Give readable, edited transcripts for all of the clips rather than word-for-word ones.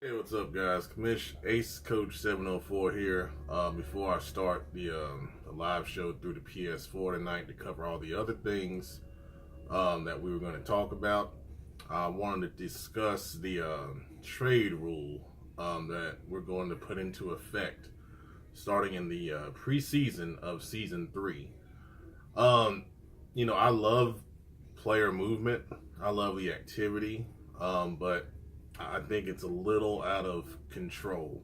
Hey, what's up, guys? Commish AceCoach704 here. Before I start the live show through the PS4 tonight to cover all the other things that we were going to talk about, I wanted to discuss the trade rule that we're going to put into effect starting in the preseason of Season 3. I love player movement. I love the activity, but I think it's a little out of control,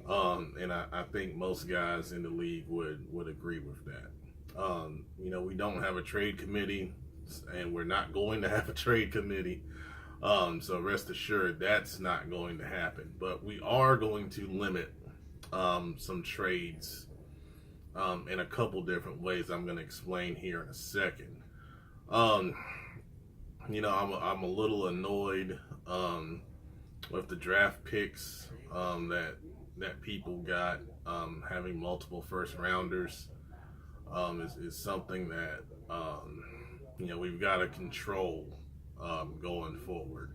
and I think most guys in the league would agree with that. We don't have a trade committee, and we're not going to have a trade committee, so rest assured that's not going to happen. But we are going to limit some trades in a couple different ways. I'm going to explain here in a second. I'm a little annoyed with the draft picks that people got. Having multiple first rounders is something that we've got to control going forward.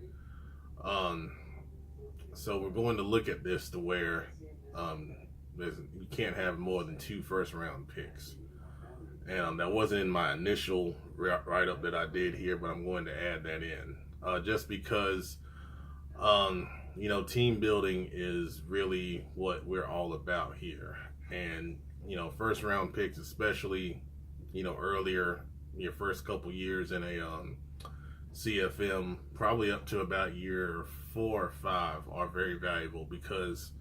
So we're going to look at this to where you can't have more than 2 first round picks. And that wasn't in my initial write-up that I did here, but I'm going to add that in just because team building is really what we're all about here. And first round picks, especially earlier, your first couple years in a CFM, probably up to about year 4 or 5, are very valuable, because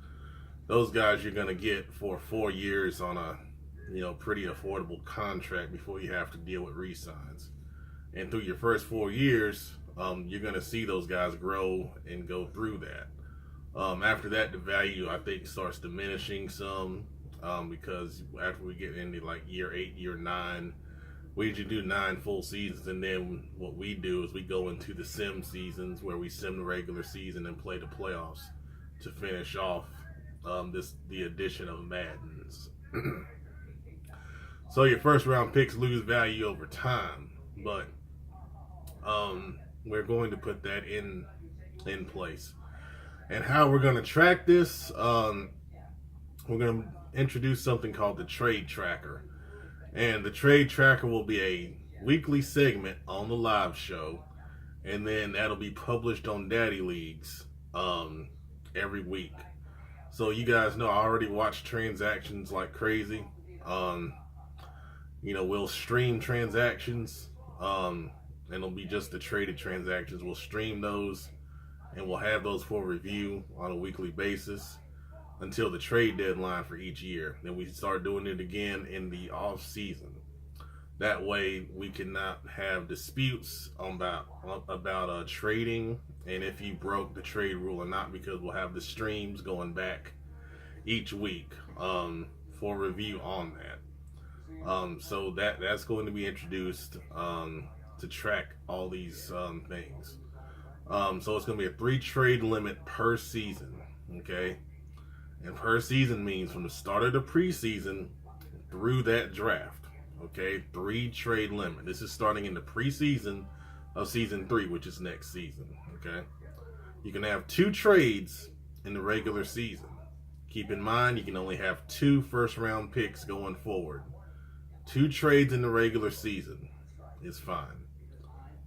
those guys you're going to get for 4 years on a pretty affordable contract before you have to deal with re-signs. And through your first 4 years, you're going to see those guys grow and go through that. After that, the value, I think, starts diminishing some, because after we get into like year 8, year 9, we usually do 9 full seasons, and then what we do is we go into the sim seasons where we sim the regular season and play the playoffs to finish off the addition of Maddens. So your first round picks lose value over time, but we're going to put that in place. And how we're going to track this, we're going to introduce something called the trade tracker. And the trade tracker will be a weekly segment on the live show, and then that'll be published on Daddy Leagues every week. So you guys know I already watch transactions like crazy. We'll stream transactions, and it'll be just the traded transactions. We'll stream those, and we'll have those for review on a weekly basis until the trade deadline for each year. Then we start doing it again in the off season. That way we cannot have disputes about trading and if you broke the trade rule or not, because we'll have the streams going back each week for review on that. So that's going to be introduced to track all these things. So it's going to be a 3 trade limit per season, okay? And per season means from the start of the preseason through that draft, okay? 3 trade limit. This is starting in the preseason of Season 3, which is next season, okay? You can have 2 trades in the regular season. Keep in mind, you can only have 2 first round picks going forward. 2 trades in the regular season is fine.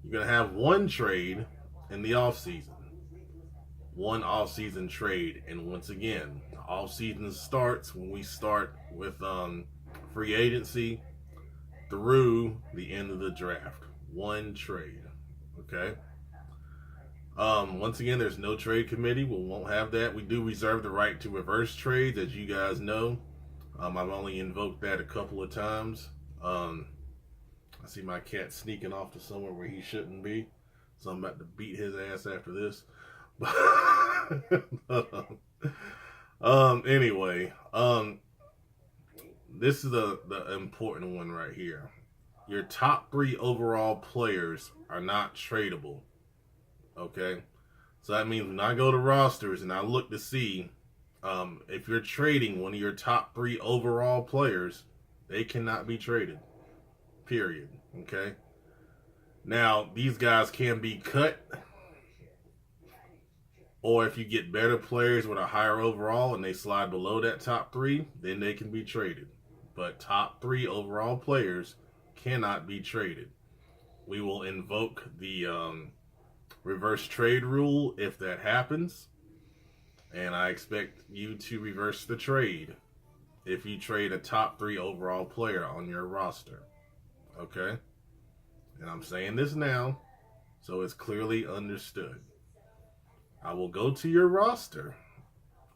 You're going to have 1 trade in the off season. 1 off season trade. And once again, the off season starts when we start with free agency through the end of the draft. 1 trade. Okay? Once again, there's no trade committee. We won't have that. We do reserve the right to reverse trades, as you guys know. I've only invoked that a couple of times. I see my cat sneaking off to somewhere where he shouldn't be, so I'm about to beat his ass after this. Anyway, this is the important one right here. Your top 3 overall players are not tradable. Okay? So that means when I go to rosters and I look to see if you're trading one of your top 3 overall players, they cannot be traded. Period. Okay? Now, these guys can be cut Or if you get better players with a higher overall and they slide below that top 3, then they can be traded. But top 3 overall players cannot be traded. We will invoke the reverse trade rule if that happens. And I expect you to reverse the trade if you trade a top 3 overall player on your roster. Okay? And I'm saying this now so it's clearly understood. I will go to your roster,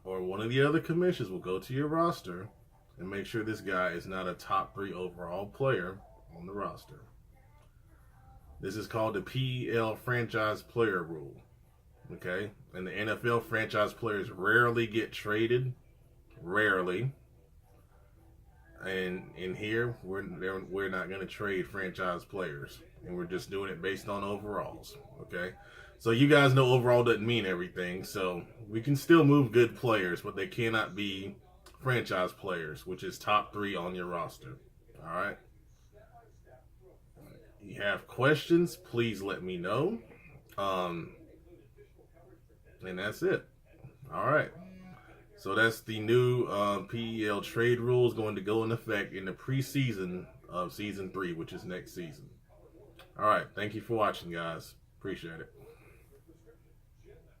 or one of the other commissions will go to your roster and make sure this guy is not a top 3 overall player on the roster. This is called the PEL franchise player rule. Okay? And the NFL franchise players rarely get traded. Rarely. And in here, we're not going to trade franchise players. And we're just doing it based on overalls. Okay? So you guys know overall doesn't mean everything. So we can still move good players, but they cannot be franchise players, which is top 3 on your roster. All right? You have questions, please let me know. And that's it. All right. So that's the new PEL trade rules going to go in effect in the preseason of season 3, which is next season. All right. Thank you for watching, guys. Appreciate it.